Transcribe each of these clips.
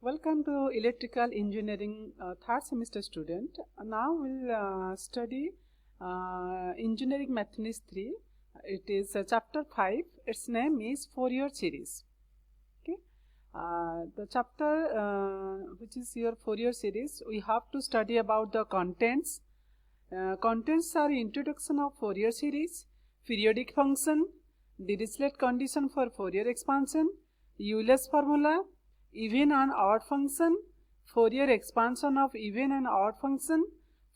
Welcome to Electrical Engineering third semester student. Now we'll study Engineering Mathematics 3. It is chapter 5. Its name is Fourier series. Okay. The chapter which is your Fourier series, we have to study about the contents. Contents are introduction of Fourier series, periodic function, Dirichlet condition for Fourier expansion, Euler's formula, even and odd function, Fourier expansion of even and odd function,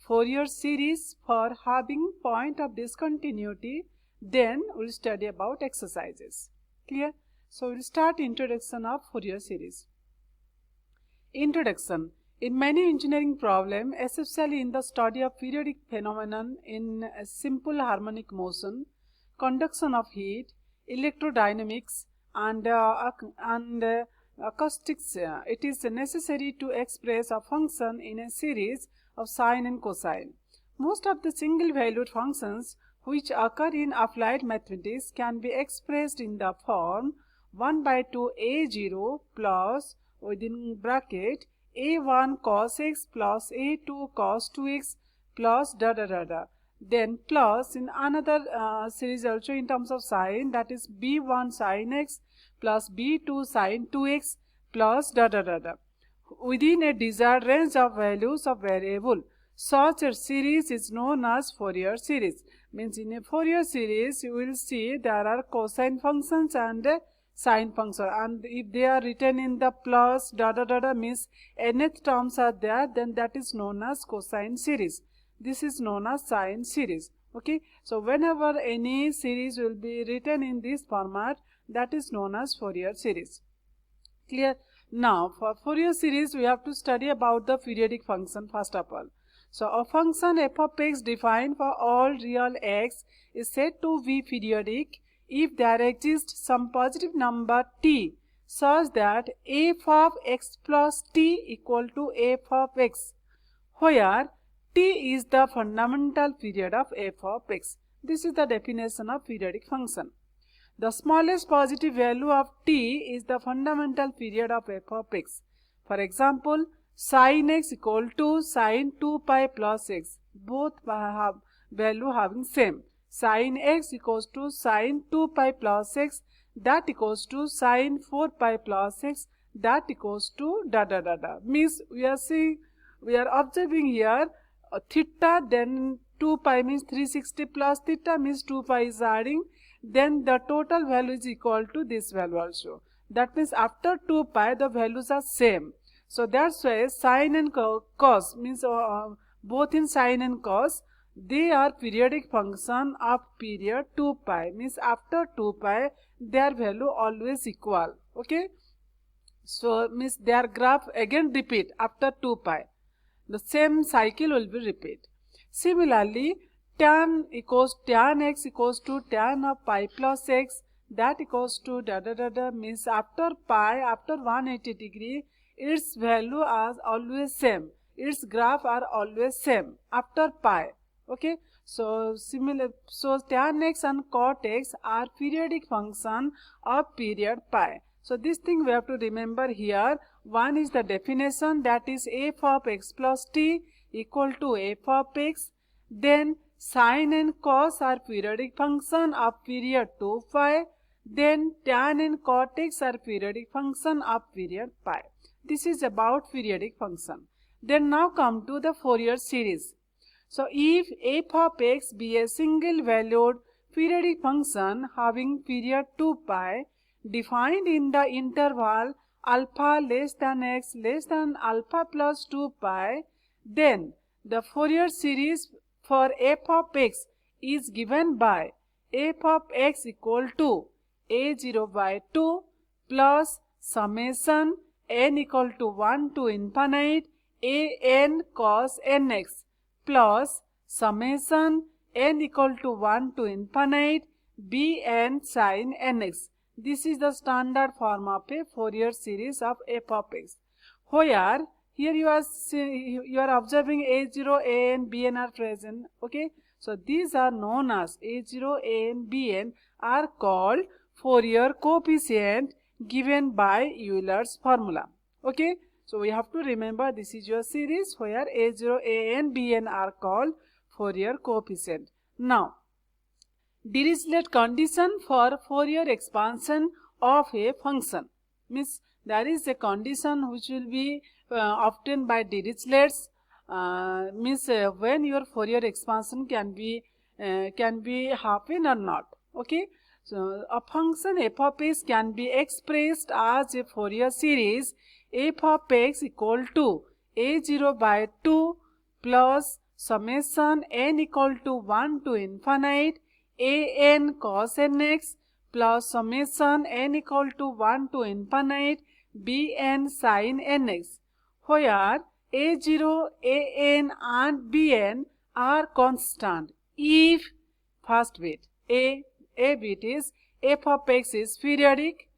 Fourier series for having point of discontinuity. Then we'll study about exercises. Clear? So we'll start introduction of Fourier series. Introduction. In many engineering problems, especially in the study of periodic phenomenon in simple harmonic motion, conduction of heat, electrodynamics, and acoustics, it is necessary to express a function in a series of sine and cosine. Most of the single-valued functions which occur in applied mathematics can be expressed in the form 1 by 2 a0 plus within bracket a1 cos x plus a2 cos 2x plus da da da da. Then plus in another series also in terms of sine, that is b1 sin x plus b2 sin 2x plus da da da da within a desired range of values of variable. Such a series is known as Fourier series. Means in a Fourier series you will see there are cosine functions and sine function, and if they are written in the plus da da da da means nth terms are there, then that is known as cosine series. This is known as sine series. Okay, so whenever any series will be written in this format, that is known as Fourier series. Clear? Now for Fourier series we have to study about the periodic function first of all. So a function f of x defined for all real x is said to be periodic if there exists some positive number t such that f of x plus t equal to f of x, where t is the fundamental period of f of x. This is the definition of periodic function. The smallest positive value of t is the fundamental period of f of x. For example, sin x equal to sin 2 pi plus x. Both have value having same. Sin x equals to sin 2 pi plus x, that equals to sin 4 pi plus x, that equals to da da da da. Means we are observing here theta, then 2 pi means 360 plus theta means 2 pi is adding, then the total value is equal to this value also. That means after 2 pi the values are same. So that's why sine and cos means both in sine and cos, they are periodic function of period 2 pi, means after 2 pi their value always equal. Okay, so means their graph again repeat after 2 pi, the same cycle will be repeat. Similarly, tan x equals to tan of pi plus x, that equals to da da da da means after pi, after 180 degree, its value are always same, its graph are always same after pi. Okay, so tan x and cot x are periodic function of period pi. So this thing we have to remember here. One is the definition, that is f of x plus t equal to f of x. Then sine and cos are periodic function of period 2 pi. Then tan and cot x are periodic function of period pi. This is about periodic function. Then now come to the Fourier series. So if f of x be a single valued periodic function having period 2 pi defined in the interval alpha less than x less than alpha plus 2 pi, then the Fourier series for f of x is given by f of x equal to a0 by 2 plus summation n equal to 1 to infinite a n cos nx plus summation n equal to 1 to infinite b n sin nx. This is the standard form of a Fourier series of f of x, where here you are observing a0, an, bn are present. Okay, so these are known as a0, an, bn are called Fourier coefficient given by Euler's formula. Okay, So we have to remember this is your series where a0, an, bn are called Fourier coefficient. Now, Dirichlet condition for Fourier expansion of a function means there is a condition which will be obtained by Dirichlet's when your Fourier expansion can be happen or not. Okay, so a function f of x can be expressed as a Fourier series f of x equal to a0 by 2 plus summation n equal to 1 to infinite an cos nx plus summation n equal to 1 to infinite bn sin nx, where a0, an and bn are constant if first bit a bit is f of x is periodic,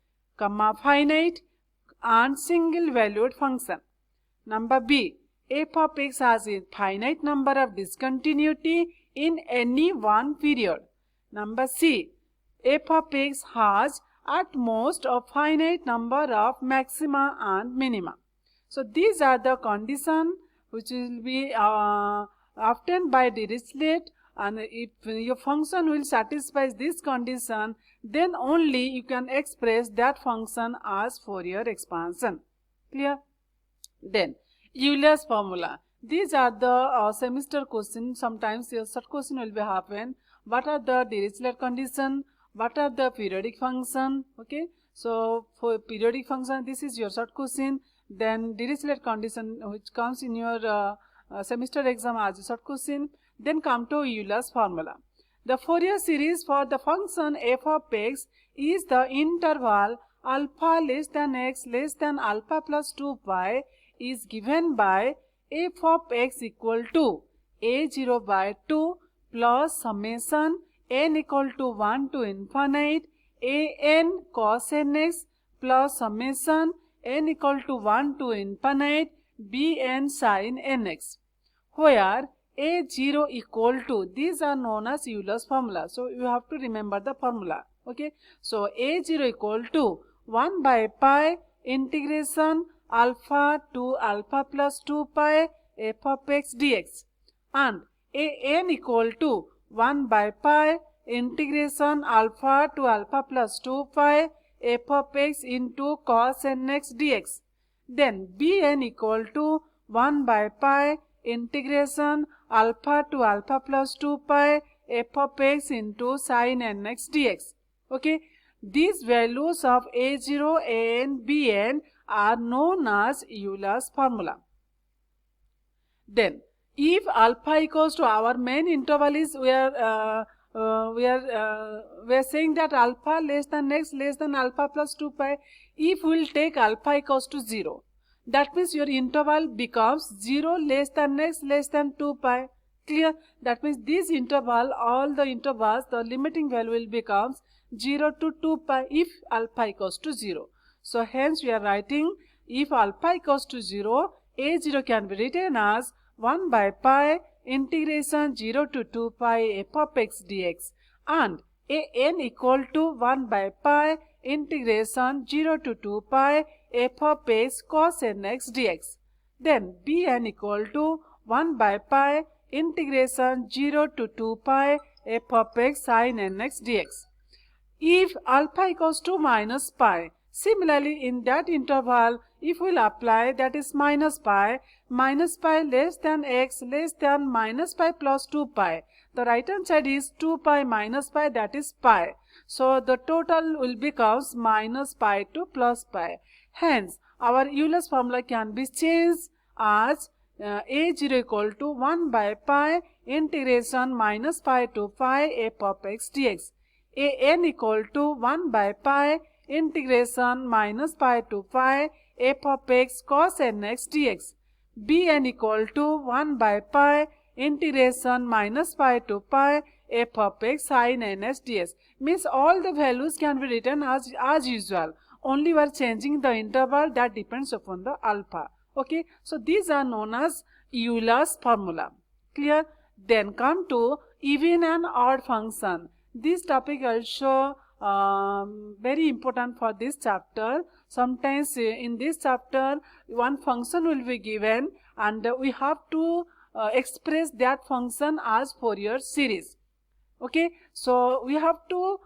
finite and single valued function. Number B, f of x has a finite number of discontinuity in any one period. Number C, f of x has at most a finite number of maxima and minima. So these are the conditions which will be obtained by Dirichlet, and if your function will satisfy this condition, then only you can express that function as Fourier expansion. Clear? Then Euler's formula. These are the semester questions. Sometimes your short question will be happen. What are the Dirichlet condition? What are the periodic function? Okay, so for periodic function, this is your short question. Then Dirichlet condition, which comes in your semester exam as a short question. Then come to Euler's formula. The Fourier series for the function f of x is the interval alpha less than x less than alpha plus 2 pi is given by f of x equal to a0 by 2 plus summation n equal to 1 to infinite an cos nx plus summation n equal to 1 to infinite bn sin nx, where a0 equal to, these are known as Euler's formula. So you have to remember the formula. Okay, so a0 equal to 1 by pi integration alpha to alpha plus 2 pi f of x dx, and an equal to 1 by pi integration alpha to alpha plus 2 pi f of x into cos nx dx. Then bn equal to 1 by pi integration alpha to alpha plus 2 pi f of x into sin nx dx. Okay, these values of a0, an, bn are known as Euler's formula. Then if alpha equals to, our main interval is we are saying that alpha less than x less than alpha plus 2 pi. If we will take alpha equals to 0, that means your interval becomes 0 less than x less than 2 pi. Clear? That means this interval, all the intervals, the limiting value will becomes 0 to 2 pi if alpha equals to 0. So hence we are writing, if alpha equals to 0, a0 can be written as 1 by pi integration 0 to 2 pi f of x dx, and an equal to 1 by pi integration 0 to 2 pi f of x cos nx dx. Then bn equal to 1 by pi integration 0 to 2 pi f of x sin nx dx. If alpha equals to minus pi, similarly in that interval, if we will apply, that is minus pi less than x less than minus pi plus 2 pi. The right hand side is 2 pi minus pi, that is pi. So the total will becomes minus pi to plus pi. Hence our Euler's formula can be changed as a0 equal to 1 by pi integration minus pi to pi f of x dx. An equal to 1 by pi integration minus pi to pi f of x cos nx dx. Bn equal to 1 by pi integration minus pi to pi f of x sin nx dx. Means all the values can be written as usual. Only we are changing the interval that depends upon the alpha. Okay, so these are known as Euler's formula. Clear? Then come to even and odd function. This topic I will show very important for this chapter. Sometimes in this chapter one function will be given and we have to express that function as Fourier series. Okay, so we have to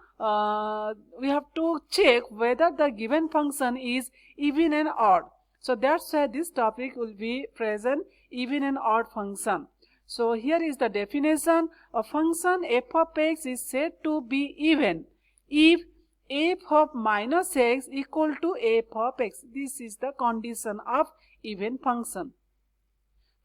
check whether the given function is even and odd. So that's why this topic will be present, even and odd function. So here is the definition. A function f of x is said to be even if f of minus x equal to f of x. This is the condition of even function.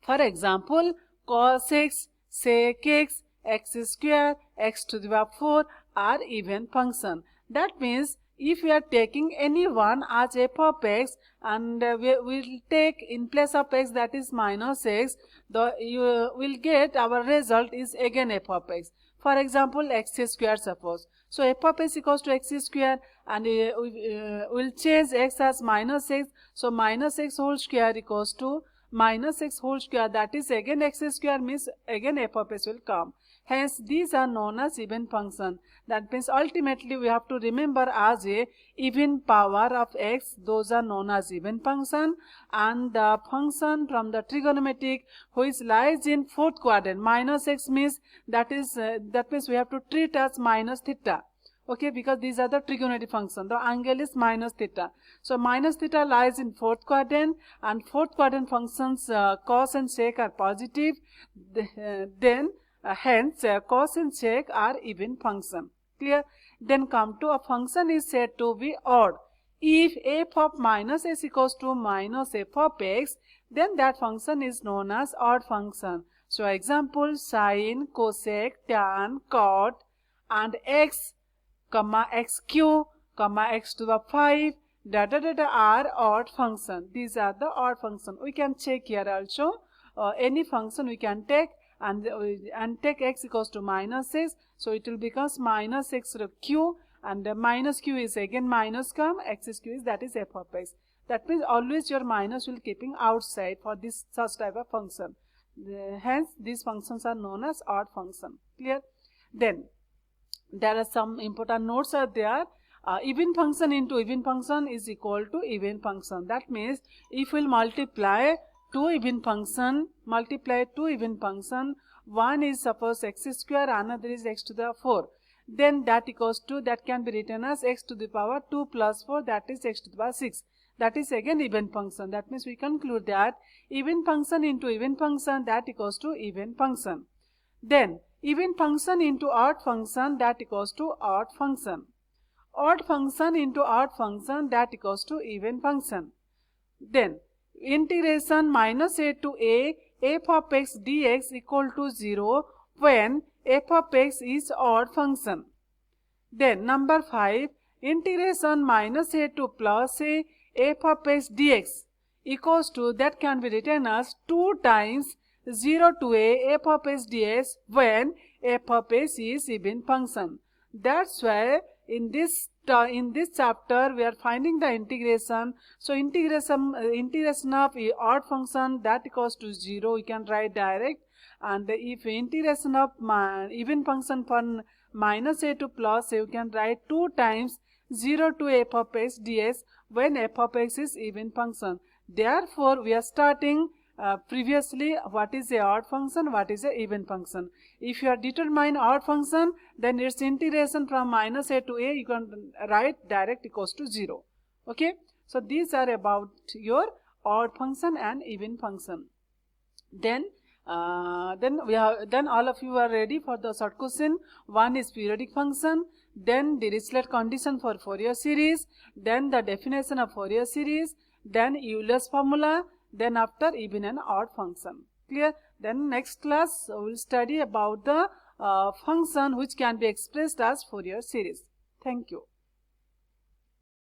For example, cos x, sec x, x square, x to the power 4 are even function. That means if we are taking any one as f of x and we will take in place of x, that is minus x, you will get our result is again f of x. For example, x square suppose. So f of x equals to x square and we will change x as minus x. So minus x whole square equals to minus x whole square, that is again x square, means again f of x will come. Hence these are known as even function. That means ultimately we have to remember as a even power of x, those are known as even function. And the function from the trigonometric which lies in fourth quadrant, minus x means that means we have to treat as minus theta. Okay, because these are the trigonometric function. The angle is minus theta. So minus theta lies in fourth quadrant and fourth quadrant functions cos and sec are positive. Hence cos and sec are even function. Clear? Then come to a function is said to be odd. If f of minus x equals to minus f of x, then that function is known as odd function. So example, sine, cosec, tan, cot and x, comma x cube, comma x to the 5 are odd function. These are the odd function. We can check here also any function we can take and take x equals to minus x, so it will becomes minus x q and minus q is again minus come, x q is that is f of x. That means always your minus will keeping outside for this such type of function. Hence these functions are known as odd function. Clear? Then there are some important notes are there. Even function into even function is equal to even function. That means if we will multiply two even function, one is suppose x square, another is x to the 4, then that equals to, that can be written as x to the power 2 plus 4, that is x to the power 6. That is again even function. That means we conclude that even function into even function, that equals to even function. Then even function into odd function, that equals to odd function. Odd function into odd function, that equals to even function. Then integration minus a to a f of x dx equal to 0 when f of x is odd function. Then number 5, integration minus a to plus a f of x dx equals to, that can be written as 2 times 0 to a f of x dx when f of x is even function. That's why in this chapter we are finding the integration. So integration of odd function, that equals to 0, we can write direct. And if integration of even function for minus a to plus a, you can write 2 times 0 to f of x dx when f of x is even function. Therefore we are starting previously what is a odd function, what is a even function. If you are determine odd function, then its integration from minus a to a, you can write direct equals to 0. Okay, so these are about your odd function and even function. Then all of you are ready for the short question. One is periodic function, then Dirichlet condition for Fourier series, then the definition of Fourier series, then Euler's formula, then after even and odd function. Clear? Then next class we will study about the function which can be expressed as Fourier series. Thank you.